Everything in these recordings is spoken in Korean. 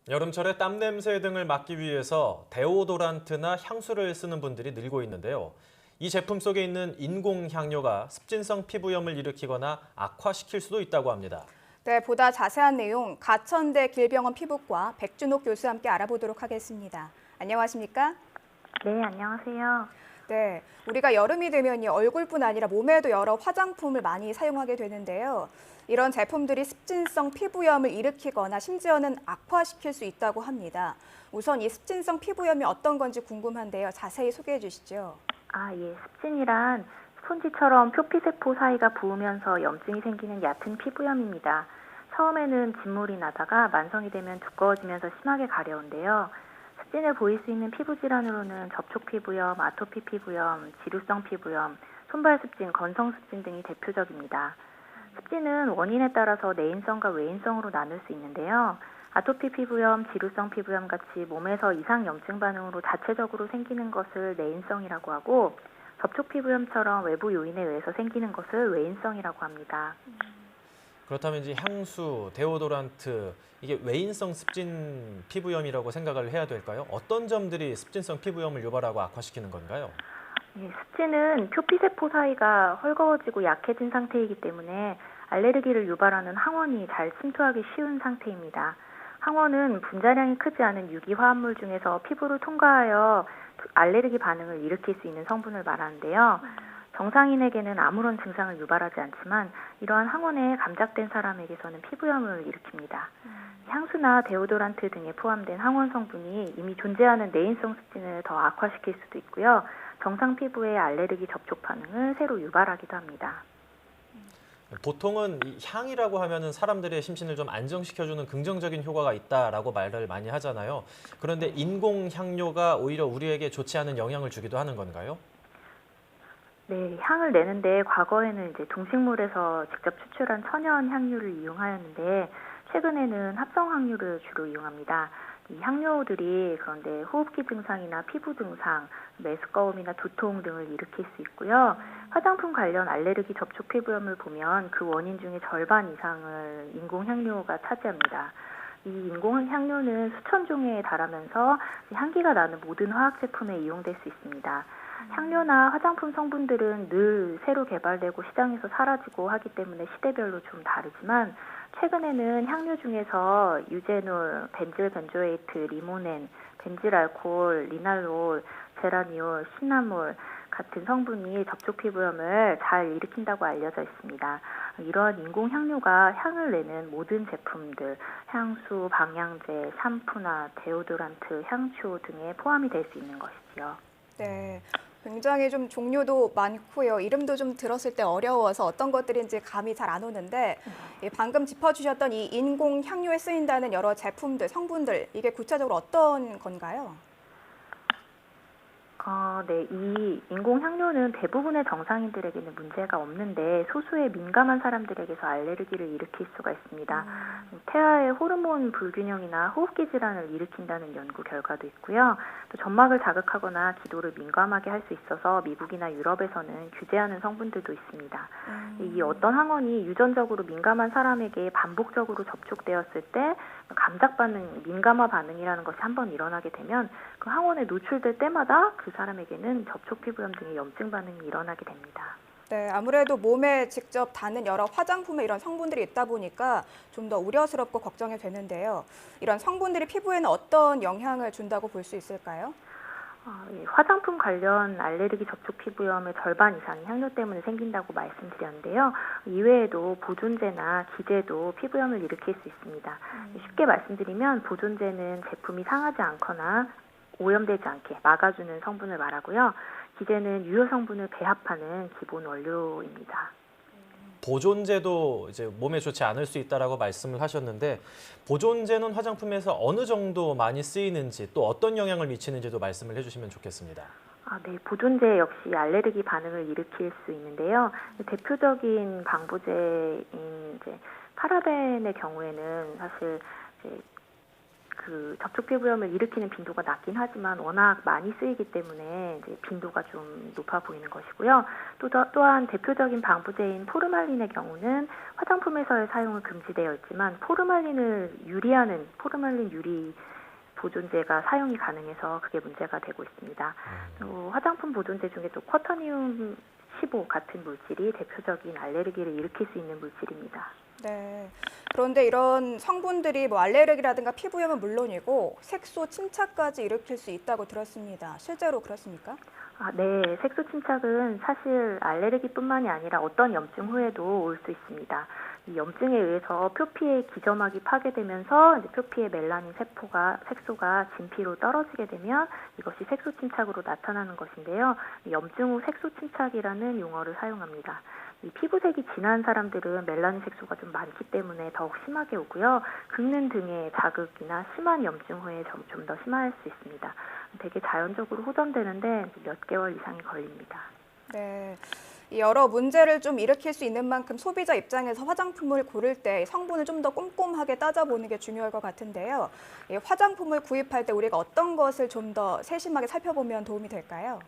여름철에 땀 냄새 등을 막기 위해서 데오도란트나 향수를 쓰는 분들이 늘고 있는데요. 이 제품 속에 있는 인공 향료가 습진성 피부염을 일으키거나 악화시킬 수도 있다고 합니다. 네, 보다 자세한 내용 가천대 길병원 피부과 백준옥 교수와 함께 알아보도록 하겠습니다. 안녕하십니까? 네, 안녕하세요. 네, 우리가 여름이 되면 얼굴뿐 아니라 몸에도 여러 화장품을 많이 사용하게 되는데요. 이런 제품들이 습진성 피부염을 일으키거나 심지어는 악화시킬 수 있다고 합니다. 우선 이 습진성 피부염이 어떤 건지 궁금한데요. 자세히 소개해 주시죠. 예, 습진이란 스폰지처럼 표피세포 사이가 부으면서 염증이 생기는 얕은 피부염입니다. 처음에는 진물이 나다가 만성이 되면 두꺼워지면서 심하게 가려운데요. 습진을 보일 수 있는 피부 질환으로는 접촉 피부염, 아토피 피부염, 지루성 피부염, 손발 습진, 건성 습진 등이 대표적입니다. 습진은 원인에 따라서 내인성과 외인성으로 나눌 수 있는데요. 아토피 피부염, 지루성 피부염 같이 몸에서 이상 염증 반응으로 자체적으로 생기는 것을 내인성이라고 하고, 접촉 피부염처럼 외부 요인에 의해서 생기는 것을 외인성이라고 합니다. 그렇다면 이제 향수, 데오도란트, 이게 외인성 습진 피부염이라고 생각을 해야 될까요? 어떤 점들이 습진성 피부염을 유발하고 악화시키는 건가요? 습진은 표피세포 사이가 헐거워지고 약해진 상태이기 때문에 알레르기를 유발하는 항원이 잘 침투하기 쉬운 상태입니다. 항원은 분자량이 크지 않은 유기화합물 중에서 피부를 통과하여 알레르기 반응을 일으킬 수 있는 성분을 말하는데요. 정상인에게는 아무런 증상을 유발하지 않지만 이러한 항원에 감작된 사람에게서는 피부염을 일으킵니다. 향수나 데오도란트 등에 포함된 항원 성분이 이미 존재하는 내인성 습진을 더 악화시킬 수도 있고요. 정상 피부의 알레르기 접촉 반응을 새로 유발하기도 합니다. 보통은 이 향이라고 하면은 사람들의 심신을 좀 안정시켜주는 긍정적인 효과가 있다라고 말을 많이 하잖아요. 그런데 인공 향료가 오히려 우리에게 좋지 않은 영향을 주기도 하는 건가요? 네, 향을 내는데 과거에는 이제 동식물에서 직접 추출한 천연 향료를 이용하였는데 최근에는 합성 향료를 주로 이용합니다. 이 향료들이 그런데 호흡기 증상이나 피부 증상, 메스꺼움이나 두통 등을 일으킬 수 있고요. 화장품 관련 알레르기 접촉 피부염을 보면 그 원인 중에 절반 이상을 인공 향료가 차지합니다. 이 인공 향료는 수천 종에 달하면서 향기가 나는 모든 화학 제품에 이용될 수 있습니다. 향료나 화장품 성분들은 늘 새로 개발되고 시장에서 사라지고 하기 때문에 시대별로 좀 다르지만 최근에는 향료 중에서 유제놀, 벤질 벤조에이트, 리모넨, 벤질 알코올, 리날롤, 제라니올, 시나몰 같은 성분이 접촉 피부염을 잘 일으킨다고 알려져 있습니다. 이러한 인공 향료가 향을 내는 모든 제품들, 향수, 방향제, 샴푸나 데오도란트, 향초 등에 포함이 될 수 있는 것이지요. 네, 굉장히 좀 종류도 많고요. 이름도 좀 들었을 때 어려워서 어떤 것들인지 감이 잘 안 오는데 방금 짚어주셨던 이 인공 향료에 쓰인다는 여러 제품들, 성분들 이게 구체적으로 어떤 건가요? 네. 이 인공 향료는 대부분의 정상인들에게는 문제가 없는데 소수의 민감한 사람들에게서 알레르기를 일으킬 수가 있습니다. 태아의 호르몬 불균형이나 호흡기 질환을 일으킨다는 연구 결과도 있고요. 또 점막을 자극하거나 기도를 민감하게 할 수 있어서 미국이나 유럽에서는 규제하는 성분들도 있습니다. 이 어떤 항원이 유전적으로 민감한 사람에게 반복적으로 접촉되었을 때 감작 반응, 민감화 반응이라는 것이 한번 일어나게 되면 그 항원에 노출될 때마다 그 사람에게는 접촉 피부염 등의 염증 반응이 일어나게 됩니다. 네, 아무래도 몸에 직접 닿는 여러 화장품에 이런 성분들이 있다 보니까 좀 더 우려스럽고 걱정이 되는데요. 이런 성분들이 피부에는 어떤 영향을 준다고 볼 수 있을까요? 화장품 관련 알레르기 접촉 피부염의 절반 이상이 향료 때문에 생긴다고 말씀드렸는데요. 이외에도 보존제나 기제도 피부염을 일으킬 수 있습니다. 쉽게 말씀드리면 보존제는 제품이 상하지 않거나 오염되지 않게 막아주는 성분을 말하고요. 기제는 유효 성분을 배합하는 기본 원료입니다. 보존제도 이제 몸에 좋지 않을 수 있다라고 말씀을 하셨는데 보존제는 화장품에서 어느 정도 많이 쓰이는지 또 어떤 영향을 미치는지도 말씀을 해주시면 좋겠습니다. 네, 보존제 역시 알레르기 반응을 일으킬 수 있는데요. 대표적인 방부제인 이제 파라벤의 경우에는 사실 이제 그 그 접촉 피부염을 일으키는 빈도가 낮긴 하지만 워낙 많이 쓰이기 때문에 이제 빈도가 좀 높아 보이는 것이고요. 또한 대표적인 방부제인 포르말린의 경우는 화장품에서의 사용은 금지되어 있지만 포르말린 유리 보존제가 사용이 가능해서 그게 문제가 되고 있습니다. 또 화장품 보존제 중에 또 쿼터니움 15 같은 물질이 대표적인 알레르기를 일으킬 수 있는 물질입니다. 네. 그런데 이런 성분들이 뭐 알레르기라든가 피부염은 물론이고 색소 침착까지 일으킬 수 있다고 들었습니다. 실제로 그렇습니까? 네. 색소 침착은 사실 알레르기뿐만이 아니라 어떤 염증 후에도 올 수 있습니다. 이 염증에 의해서 표피의 기점막이 파괴되면서 이제 표피의 멜라닌 색소가 진피로 떨어지게 되면 이것이 색소 침착으로 나타나는 것인데요. 이 염증 후 색소 침착이라는 용어를 사용합니다. 이 피부색이 진한 사람들은 멜라닌 색소가 좀 많기 때문에 더욱 심하게 오고요. 긁는 등의 자극이나 심한 염증 후에 좀 더 심할 수 있습니다. 되게 자연적으로 호전되는데 몇 개월 이상이 걸립니다. 네. 이 여러 문제를 좀 일으킬 수 있는 만큼 소비자 입장에서 화장품을 고를 때 성분을 좀 더 꼼꼼하게 따져보는 게 중요할 것 같은데요. 이 화장품을 구입할 때 우리가 어떤 것을 좀 더 세심하게 살펴보면 도움이 될까요?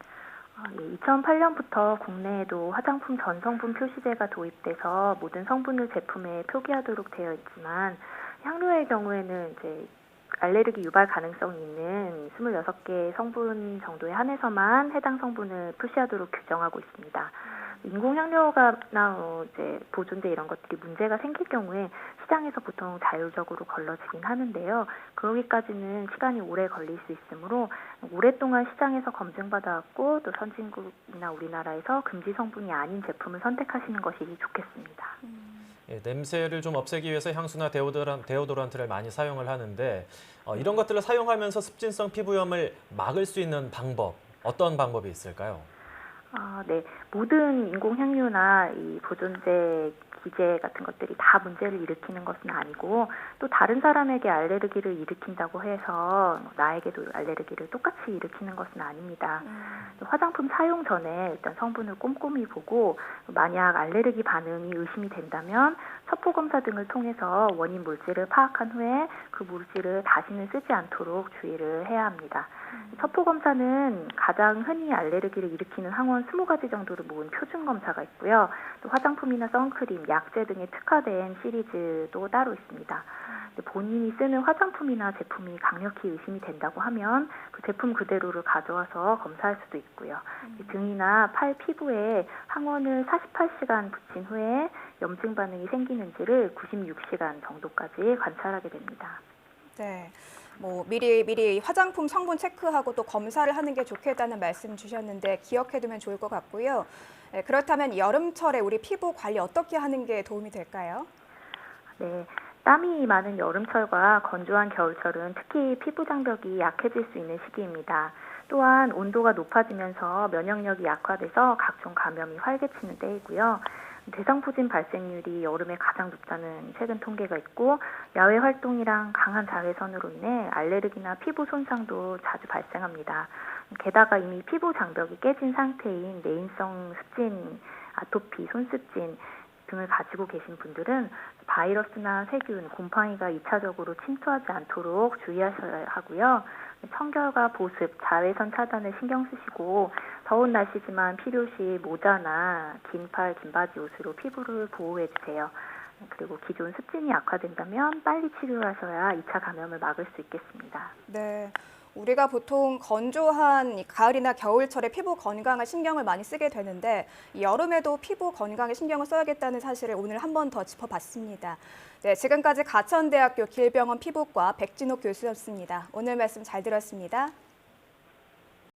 2008년부터 국내에도 화장품 전성분 표시제가 도입돼서 모든 성분을 제품에 표기하도록 되어 있지만 향료의 경우에는 이제 알레르기 유발 가능성이 있는 26개 성분 정도에 한해서만 해당 성분을 표시하도록 규정하고 있습니다. 인공향료나 이제 보존제 이런 것들이 문제가 생길 경우에 시장에서 보통 자율적으로 걸러지긴 하는데요. 그러기까지는 시간이 오래 걸릴 수 있으므로 오랫동안 시장에서 검증받아왔고 또 선진국이나 우리나라에서 금지 성분이 아닌 제품을 선택하시는 것이 좋겠습니다. 예, 냄새를 좀 없애기 위해서 향수나 데오도란트를 많이 사용을 하는데 이런 것들을 사용하면서 습진성 피부염을 막을 수 있는 방법, 어떤 방법이 있을까요? 네. 모든 인공향료나 이 보존제, 기제 같은 것들이 다 문제를 일으키는 것은 아니고 또 다른 사람에게 알레르기를 일으킨다고 해서 나에게도 알레르기를 똑같이 일으키는 것은 아닙니다. 화장품 사용 전에 일단 성분을 꼼꼼히 보고 만약 알레르기 반응이 의심이 된다면 첩보 검사 등을 통해서 원인 물질을 파악한 후에 그 물질을 다시는 쓰지 않도록 주의를 해야 합니다. 첩보 검사는 가장 흔히 알레르기를 일으키는 항원 20가지 정도를 모은 표준 검사가 있고요. 또 화장품이나 선크림, 약제 등에 특화된 시리즈도 따로 있습니다. 본인이 쓰는 화장품이나 제품이 강력히 의심이 된다고 하면 그 제품 그대로를 가져와서 검사할 수도 있고요. 등이나 팔 피부에 항원을 48시간 붙인 후에 염증 반응이 생기는지를 96시간 정도까지 관찰하게 됩니다. 네. 미리 화장품 성분 체크하고 또 검사를 하는 게 좋겠다는 말씀 주셨는데 기억해두면 좋을 것 같고요. 네, 그렇다면 여름철에 우리 피부 관리 어떻게 하는 게 도움이 될까요? 네. 땀이 많은 여름철과 건조한 겨울철은 특히 피부 장벽이 약해질 수 있는 시기입니다. 또한 온도가 높아지면서 면역력이 약화돼서 각종 감염이 활개치는 때이고요. 대상포진 발생률이 여름에 가장 높다는 최근 통계가 있고 야외 활동이랑 강한 자외선으로 인해 알레르기나 피부 손상도 자주 발생합니다. 게다가 이미 피부 장벽이 깨진 상태인 내인성 습진, 아토피, 손습진 등을 가지고 계신 분들은 바이러스나 세균, 곰팡이가 2차적으로 침투하지 않도록 주의하셔야 하고요. 청결과 보습, 자외선 차단을 신경 쓰시고 더운 날씨지만 필요시 모자나 긴팔, 긴바지 옷으로 피부를 보호해 주세요. 그리고 기존 습진이 악화된다면 빨리 치료하셔야 2차 감염을 막을 수 있겠습니다. 네. 우리가 보통 건조한 가을이나 겨울철에 피부 건강을 신경을 많이 쓰게 되는데 여름에도 피부 건강에 신경을 써야겠다는 사실을 오늘 한 번 더 짚어봤습니다. 네, 지금까지 가천대학교 길병원 피부과 백진옥 교수였습니다. 오늘 말씀 잘 들었습니다.